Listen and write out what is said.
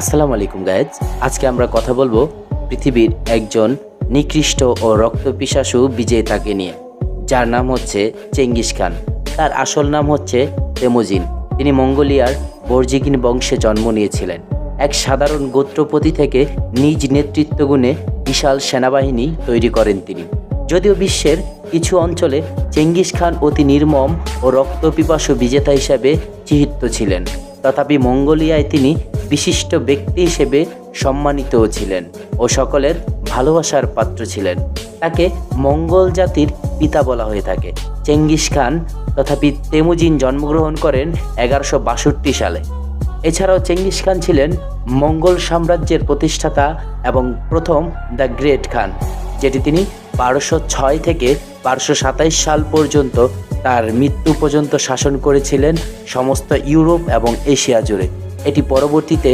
আসসালামু আলাইকুম গাইজ। আজকে আমরা কথা বলবো পৃথিবীর একজন নিকৃষ্ট ও রক্তপিপাসু বিজেতাকে নিয়ে, যার নাম হচ্ছে চেঙ্গিস খান। তার আসল নাম হচ্ছে তেমুজিন। তিনি মঙ্গোলিয়ার বর্জিকিন বংশে জন্ম নিয়েছিলেন। এক সাধারণ গোত্রপতি থেকে নিজ নেতৃত্বগুণে বিশাল সেনাবাহিনী তৈরি করেন তিনি। যদিও বিশ্বের কিছু অঞ্চলে চেঙ্গিস খান অতি নির্মম ও রক্তপিপাসু বিজেতা হিসেবে চিহ্নিত ছিলেন, তথাপি মঙ্গোলিয়ায় তিনি বিশিষ্ট ব্যক্তি হিসেবে সম্মানিতও ছিলেন ও সকলের ভালোবাসার পাত্র ছিলেন। তাকে মঙ্গল জাতির পিতা বলা হয়ে থাকে। চেঙ্গিস খান তথাপি তেমুজিন জন্মগ্রহণ করেন 1162 সালে। এছাড়াও চেঙ্গিস খান ছিলেন মঙ্গল সাম্রাজ্যের প্রতিষ্ঠাতা এবং প্রথম দ্য গ্রেট খান, যেটি তিনি 1206 থেকে 1227 সাল পর্যন্ত তার মৃত্যু পর্যন্ত শাসন করেছিলেন সমস্ত ইউরোপ এবং এশিয়া জুড়ে। এটি পরবর্তীতে